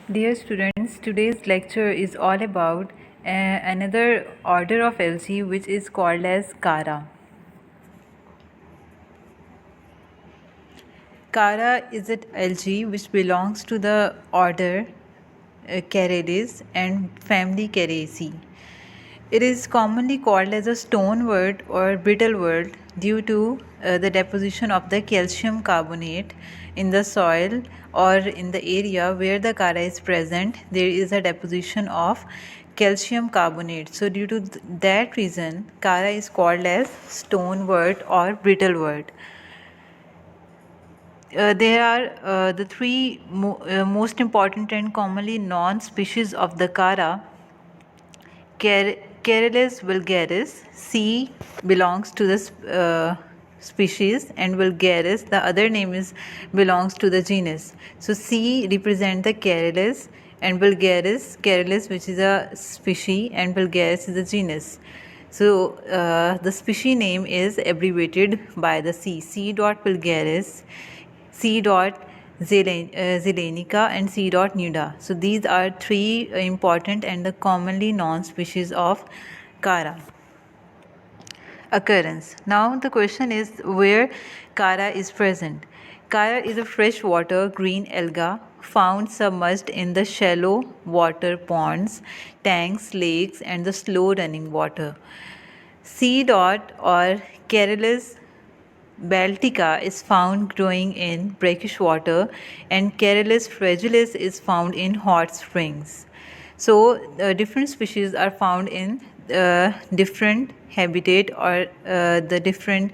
Dear students, today's lecture is all about another order of algae which is called as Chara. Chara is an algae which belongs to the order Caredes and family Caraceae. It is commonly called as a stone wort or brittle wort due to the deposition of the calcium carbonate in the soil or in the area where the chara is present. There is a deposition of calcium carbonate. So, due to that reason, chara is called as stone wort or brittle wort. There are the three most important and commonly known species of the chara. Careles vulgaris, C belongs to this species, and vulgaris, the other name is belongs to the genus. So C represent the Careles and vulgaris, Careles which is a species and vulgaris is a genus. So the species name is abbreviated by the C. C. vulgaris, C. Zelenica and C. nuda. So these are three important and the commonly known species of chara. Occurrence. Now the question is where chara is present. Chara is a freshwater green alga found submerged in the shallow water ponds, tanks, lakes and the slow running water. C. or Carelis Baltica is found growing in brackish water and Carelis fragilis is found in hot springs. So different species are found in different habitat or the different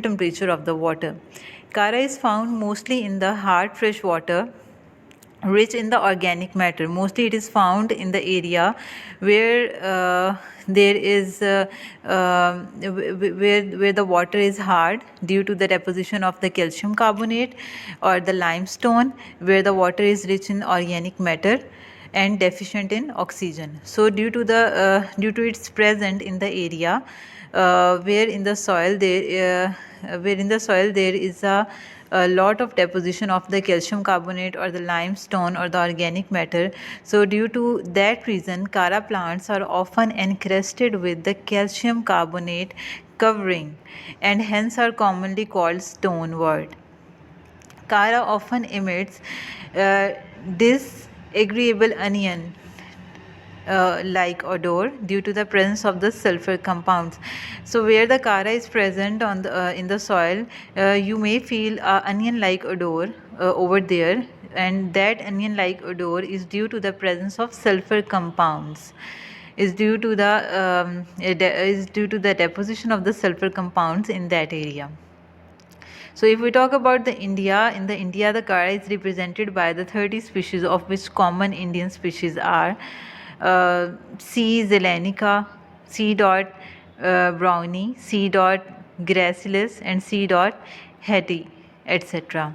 temperature of the water. Chara is found mostly in the hard fresh water rich in the organic matter. Mostly it is found in the area where there is where the water is hard due to the deposition of the calcium carbonate or the limestone, where the water is rich in organic matter and deficient in oxygen. So due to its present in the area where in the soil there is a lot of deposition of the calcium carbonate or the limestone or the organic matter. So due to that reason, chara plants are often encrusted with the calcium carbonate covering and hence are commonly called stone wort. Chara often emits disagreeable onion like odor due to the presence of the sulfur compounds. So where the chara is present on the in the soil, you may feel onion like odor over there, and that onion like odor is due to the presence of sulfur compounds, is due to the deposition of the sulfur compounds in that area. So if we talk about the India, in the India the chara is represented by the 30 species, of which common Indian species are C. zelenica, C. brownie, C. gracilis and C. hetty, etc.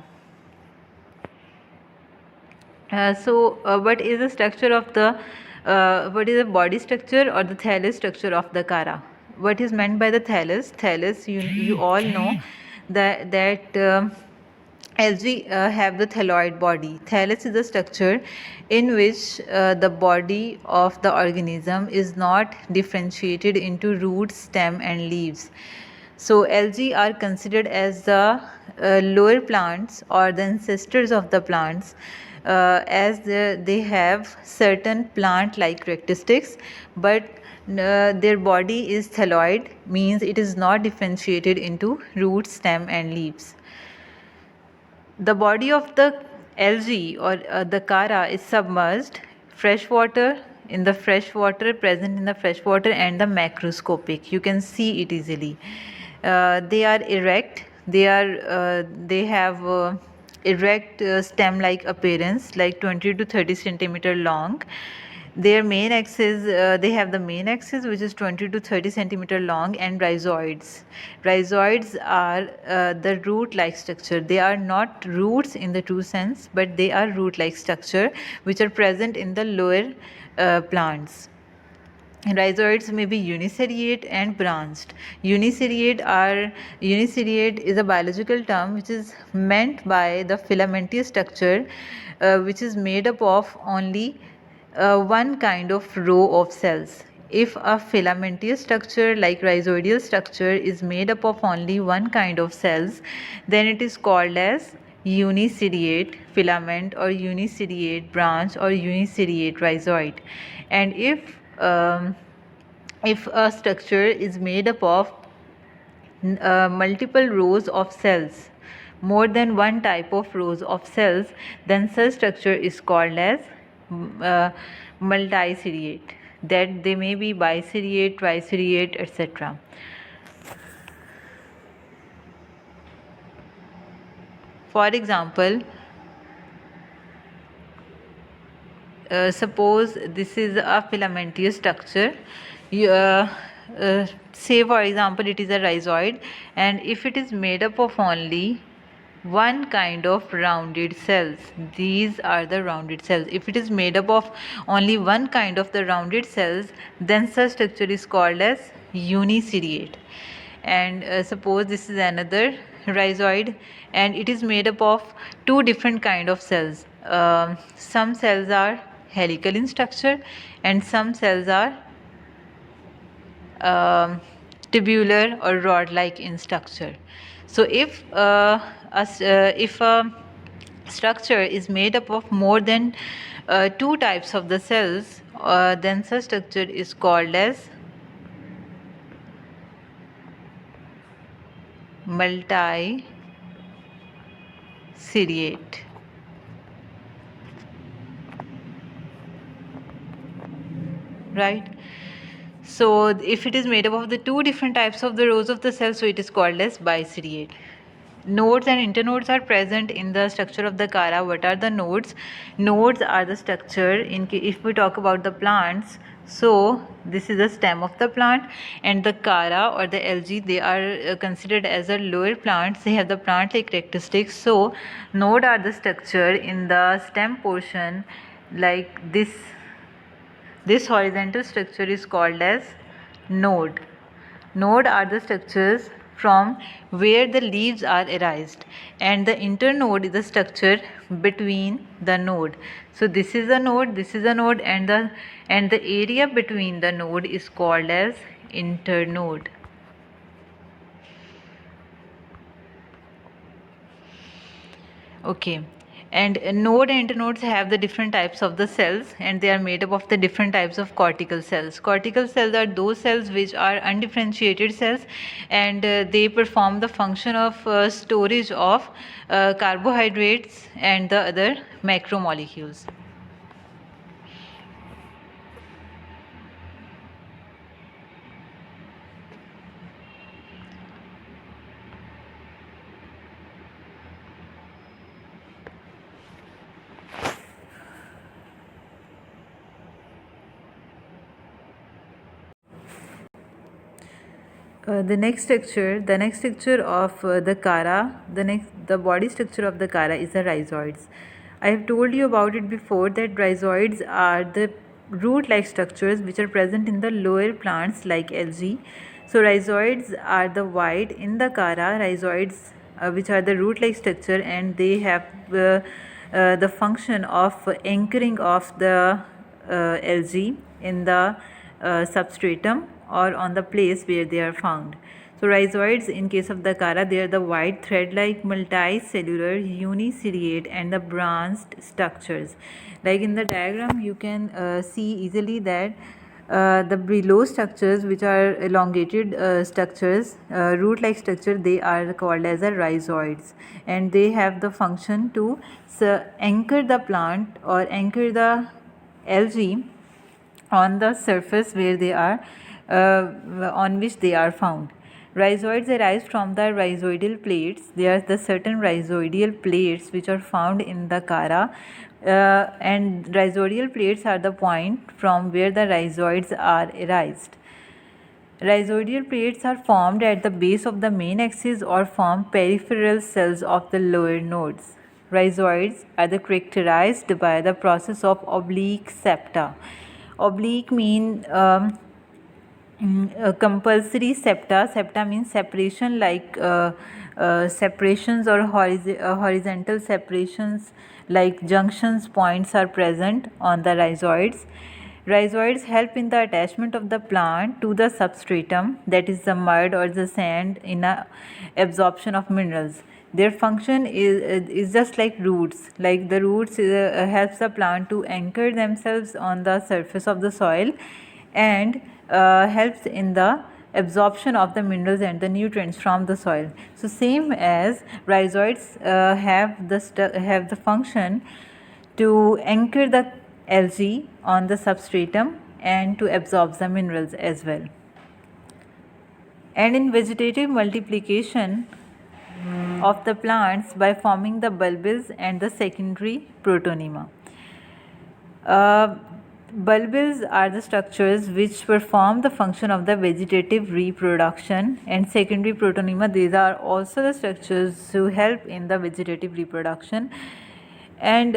What is the structure of the what is the body structure or the thallus structure of the chara? What is meant by the thallus? Thallus, you all know that algae have the thalloid body. Thallus is a structure in which the body of the organism is not differentiated into root, stem, and leaves. So algae are considered as the lower plants or the ancestors of the plants, as they have certain plant-like characteristics, but their body is thalloid, means it is not differentiated into root, stem, and leaves. The body of the algae or the chara is submerged, freshwater, in the freshwater, present in the freshwater, and the macroscopic. You can see it easily. They are erect. They have erect stem-like appearance, like 20 to 30 centimeter long. Their main axis, they have the main axis which is 20 to 30 centimeter long, and rhizoids. Rhizoids are the root-like structure. They are not roots in the true sense, but they are root-like structure which are present in the lower plants. Rhizoids may be uniseriate and branched. Uniseriate is a biological term which is meant by the filamentous structure which is made up of only one kind of row of cells. If a filamentous structure like rhizoidal structure is made up of only one kind of cells, then it is called as uniseriate filament or uniseriate branch or uniseriate rhizoid. And if a structure is made up of multiple rows of cells, more than one type of rows of cells, then such structure is called as uh, multiseriate. That they may be biseriate, triseriate, etc. For example, suppose this is a filamentous structure. Say for example it is a rhizoid, and if it is made up of only one kind of rounded cells, these are the rounded cells. If it is made up of only one kind of the rounded cells, then such structure is called as uniseriate. And suppose this is another rhizoid and it is made up of two different kind of cells. Some cells are helical in structure and some cells are tubular or rod-like in structure. So if a structure is made up of more than two types of the cells, then such structure is called as multiseriate. Right? So if it is made up of the two different types of the rows of the cell, so it is called as biseriate. Nodes and internodes are present in the structure of the Cara. What are the nodes? Nodes are the structure if we talk about the plants. So this is the stem of the plant, and the Cara or the algae, they are considered as a lower plants. They have the plant-like characteristics. So node are the structure in the stem portion, like this. This horizontal structure is called as node. Node are the structures from where the leaves are arised, and the internode is the structure between the node. So this is a node, this is a node, and the area between the node is called as internode. Okay. And node and internodes have the different types of the cells, and they are made up of the different types of cortical cells. Cortical cells are those cells which are undifferentiated cells, and they perform the function of storage of carbohydrates and the other macromolecules. The next structure of the Cara, the body structure of the Cara is the rhizoids. I have told you about it before that rhizoids are the root-like structures which are present in the lower plants like algae. So rhizoids are the white in the Cara. Rhizoids which are the root-like structure, and they have the function of anchoring of the algae in the substratum or on the place where they are found. So rhizoids, in case of the Cara, they are the white thread-like multicellular uniseriate and the branched structures. Like in the diagram, you can see easily that the below structures, which are elongated structures, root-like structure, they are called as a rhizoids, and they have the function to anchor the plant or anchor the algae on the surface where they are on which they are found. Rhizoids arise from the rhizoidal plates. There are the certain rhizoidal plates which are found in the Cara, and rhizoidal plates are the point from where the rhizoids are arised. Rhizoidal plates are formed at the base of the main axis or form peripheral cells of the lower nodes. Rhizoids are characterized by the process of oblique septa. Oblique mean compulsory septa. Septa means separation, like separations or horizontal separations, like junctions points are present on the rhizoids. Rhizoids help in the attachment of the plant to the substratum, that is the mud or the sand, in a absorption of minerals. Their function is just like roots. Like the roots helps the plant to anchor themselves on the surface of the soil, and helps in the absorption of the minerals and the nutrients from the soil. So same as rhizoids have the function to anchor the algae on the substratum and to absorb the minerals as well. And in vegetative multiplication of the plants by forming the bulbils and the secondary protonema. Bulbils are the structures which perform the function of the vegetative reproduction, and secondary protonema, these are also the structures who help in the vegetative reproduction. And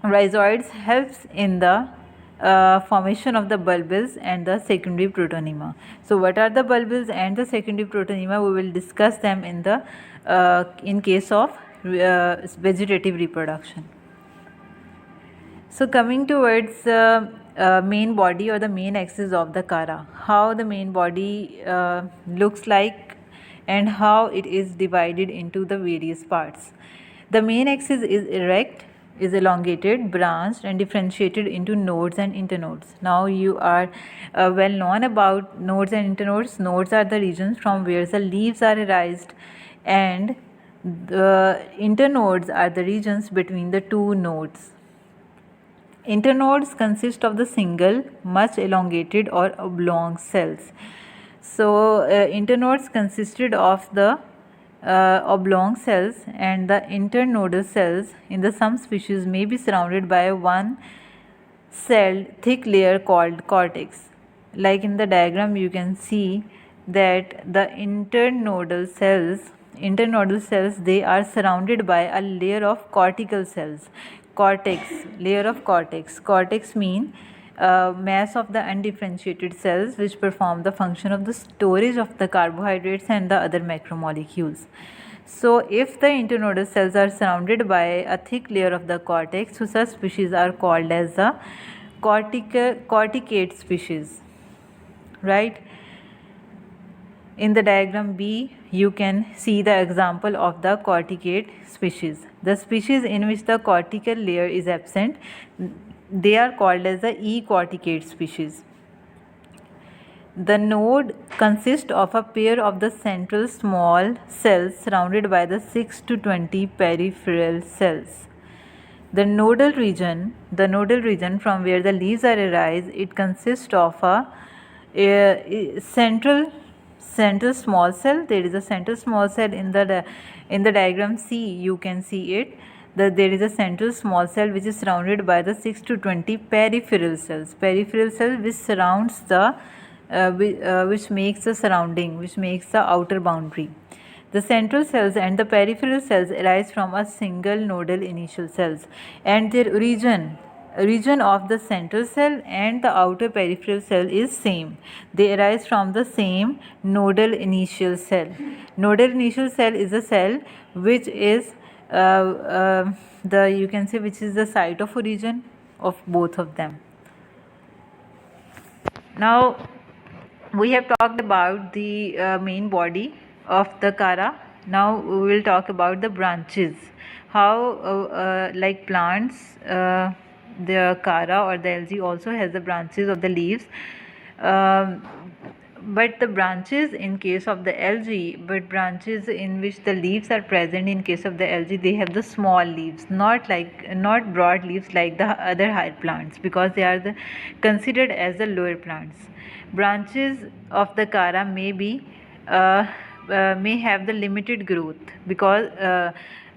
rhizoids helps in the formation of the bulbils and the secondary protonema. So what are the bulbils and the secondary protonema? We will discuss them in case of vegetative reproduction. So coming towards main body or the main axis of the Kara, how the main body looks like and how it is divided into the various parts. The main axis is erect, is elongated, branched and differentiated into nodes and internodes. Now you are well known about nodes and internodes. Nodes are the regions from where the leaves are raised, and the internodes are the regions between the two nodes. Internodes consist of the single, much elongated or oblong cells. So internodes consisted of the oblong cells, and the internodal cells in the some species may be surrounded by one celled thick layer called cortex. Like in the diagram you can see that the internodal cells, they are surrounded by a layer of cortical cells. Layer of cortex. Cortex mean mass of the undifferentiated cells which perform the function of the storage of the carbohydrates and the other macromolecules. So if the internodal cells are surrounded by a thick layer of the cortex, so such species are called as the corticate species, right? In the diagram B, you can see the example of the corticate species. The species in which the cortical layer is absent, they are called as the ecorticate species. The node consists of a pair of the central small cells surrounded by the 6 to 20 peripheral cells. The nodal region from where the leaves are arise, it consists of a central small cell. There is a central small cell in the diagram C. You can see it. There is a central small cell which is surrounded by the 6 to 20 peripheral cells. Peripheral cell which surrounds the which makes the surrounding, which makes the outer boundary. The central cells and the peripheral cells arise from a single nodal initial cells, and their region of the central cell and the outer peripheral cell is same. They arise from the same nodal initial cell. Nodal initial cell is a cell which is you can say which is the site of origin of both of them. Now we have talked about the main body of the Kara. Now we will talk about the branches. How like plants, the Kara or the algae also has the branches of the leaves. But the branches in case of the algae, but branches in which the leaves are present in case of the algae, they have the small leaves, not broad leaves like the other higher plants, because they are considered as the lower plants. Branches of the Kara may have the limited growth, because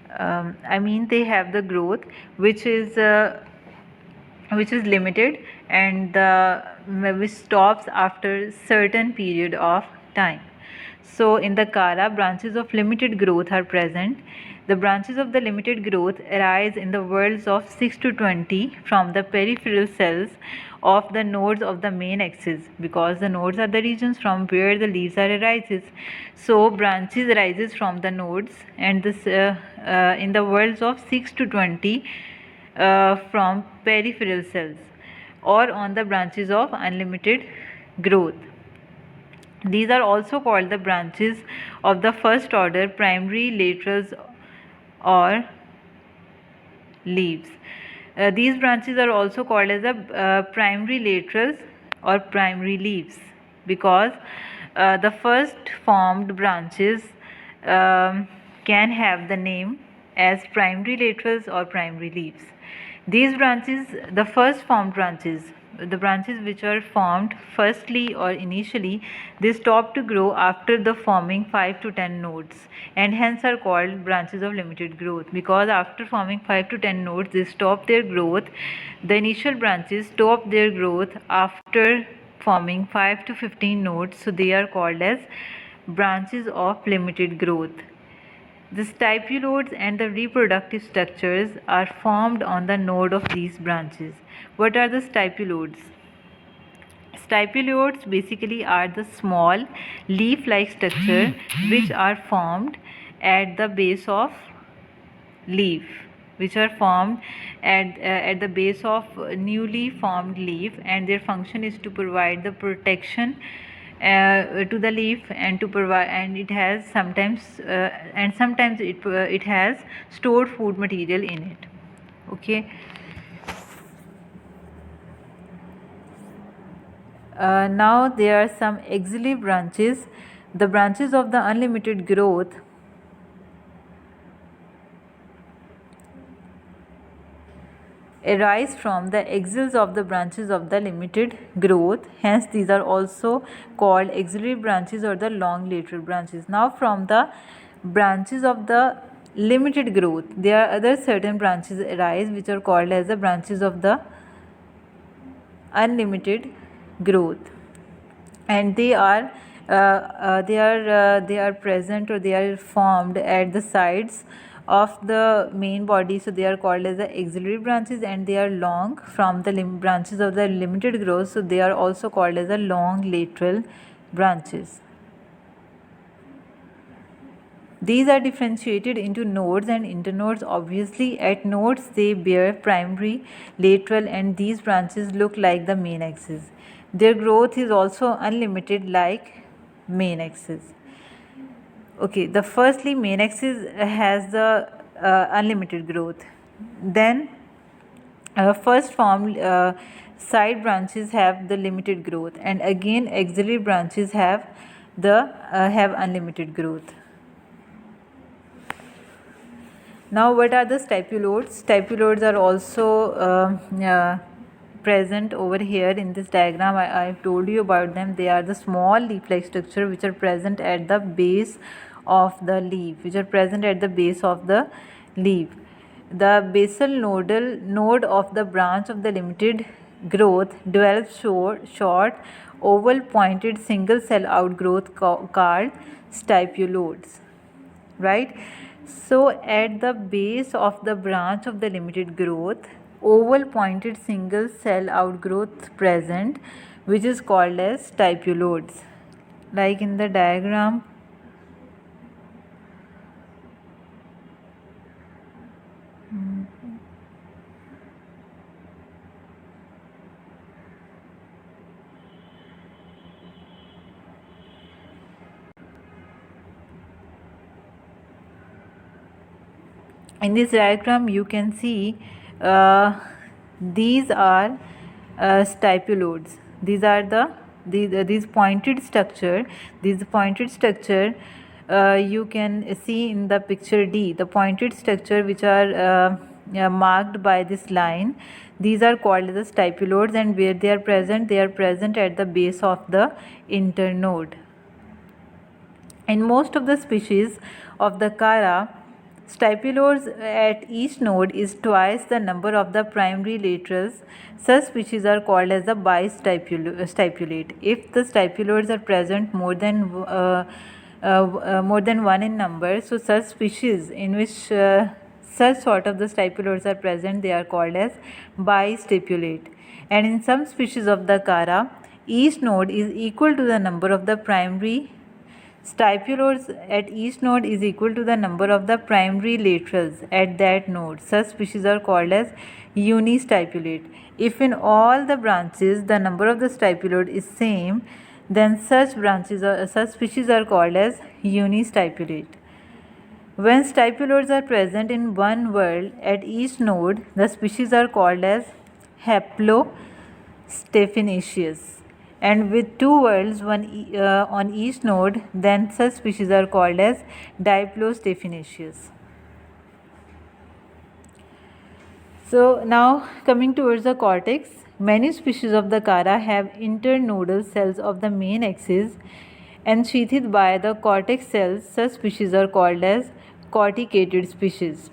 they have the growth which is limited, and which stops after certain period of time. So in the Kara, branches of limited growth are present. The branches of the limited growth arise in the worlds of 6 to 20 from the peripheral cells of the nodes of the main axis, because the nodes are the regions from where the leaves are arises. So branches arises from the nodes, and this in the worlds of 6 to 20 from peripheral cells or on the branches of unlimited growth. These are also called the branches of the first order primary laterals or leaves. These branches are also called as the primary laterals or primary leaves, because the first formed branches can have the name as primary laterals or primary leaves. These branches, the first formed branches, the branches which are formed firstly or initially, they stop to grow after the forming 5 to 10 nodes, and hence are called branches of limited growth, because after forming 5 to 10 nodes they stop their growth. The initial branches stop their growth after forming 5 to 15 nodes, so they are called as branches of limited growth. The stipulodes and the reproductive structures are formed on the node of these branches. What are the stipulodes? Stipulodes basically are the small leaf-like structure which are formed at the base of leaf, which are formed at the base of newly formed leaf, and their function is to provide the protection to the leaf, and to provide, and it has sometimes it has stored food material in it. Okay. Now there are some axillary branches. The branches of the unlimited growth arise from the axils of the branches of the limited growth. Hence these are also called axillary branches or the long lateral branches. Now from the branches of the limited growth, there are other certain branches arise which are called as the branches of the unlimited growth, and they are present, or they are formed at the sides of the main body, so they are called as the axillary branches, and they are long from the branches of the limited growth, so they are also called as the long lateral branches. These are differentiated into nodes and internodes. Obviously, at nodes they bear primary, lateral, and these branches look like the main axis. Their growth is also unlimited like main axis. Okay, the firstly main axis has the unlimited growth. Then first formed side branches have the limited growth, and again axillary branches have unlimited growth. Now what are the stipulodes? Stipulodes are also present over here in this diagram. I have told you about them. They are the small leaf-like structure which are present at the base of the leaf, The basal node of the branch of the limited growth develops short oval pointed single cell outgrowth called stipulodes, right? So at the base of the branch of the limited growth, oval pointed single cell outgrowth present, which is called as stipulodes, like in the diagram. In this diagram you can see these are stipulodes. These are these pointed structure. You can see in the picture D, the pointed structure which are marked by this line. These are called the stipulodes, and where they are present at the base of the internode. In most of the species of the Chara, stipulodes at each node is twice the number of the primary laterals. Such species are called as the bistipulate. If the stipulodes are present more than more than one in number. So such species in which such sort of the stipuloids are present, they are called as bistipulate. And in some species of the Chara, each node is equal to the number of the primary stipuloids at each node is equal to the number of the primary laterals at that node. Such species are called as unistipulate. If in all the branches the number of the stipuloid is same, then such species are called as unistipulate. When stipuloids are present in one whorl at each node, the species are called as haplostaphynaceous. And with two whorls on each node, then such species are called as diplostaphynaceous. So now coming towards the cortex, many species of the Chara have internodal cells of the main axis ensheathed by the cortex cells. Such species are called as corticated species.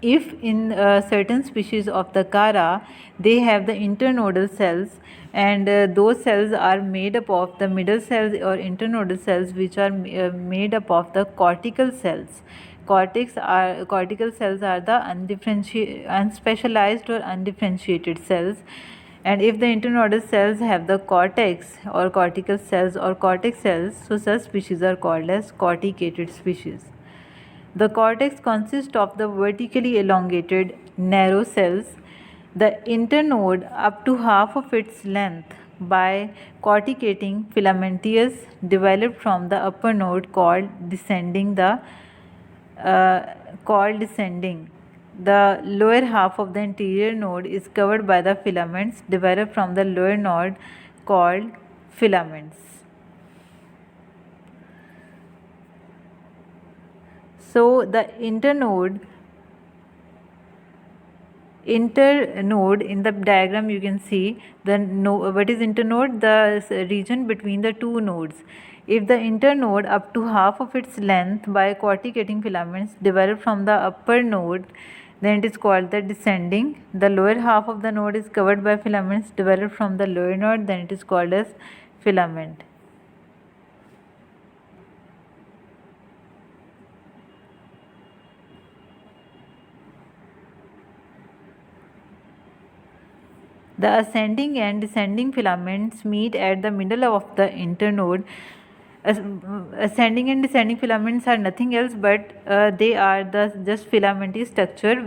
If in certain species of the Chara, they have the internodal cells, and those cells are made up of the middle cells or internodal cells, which are made up of the cortical cells. Cortical cells are the unspecialized or undifferentiated cells, and if the internodal cells have the cortex or cortical cells or cortex cells, so such species are called as corticated species. The cortex consists of the vertically elongated narrow cells. The internode up to half of its length by corticating filamentous developed from the upper node called descending. The lower half of the interior node is covered by the filaments developed from the lower node called filaments. So the internode in the diagram you can see what is internode, the region between the two nodes. If the internode up to half of its length by corticating filaments developed from the upper node, then it is called the descending. The lower half of the node is covered by filaments developed from the lower node, then it is called as filament. The ascending and descending filaments meet at the middle of the internode. Ascending and descending filaments are nothing else but they are the just filamentous structure,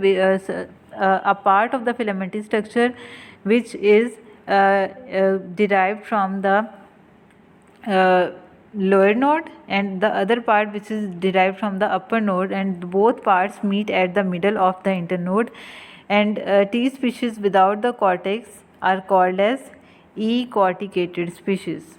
a part of the filamentous structure which is derived from the lower node, and the other part which is derived from the upper node, and both parts meet at the middle of the internode. And T species without the cortex are called as ecorticated species.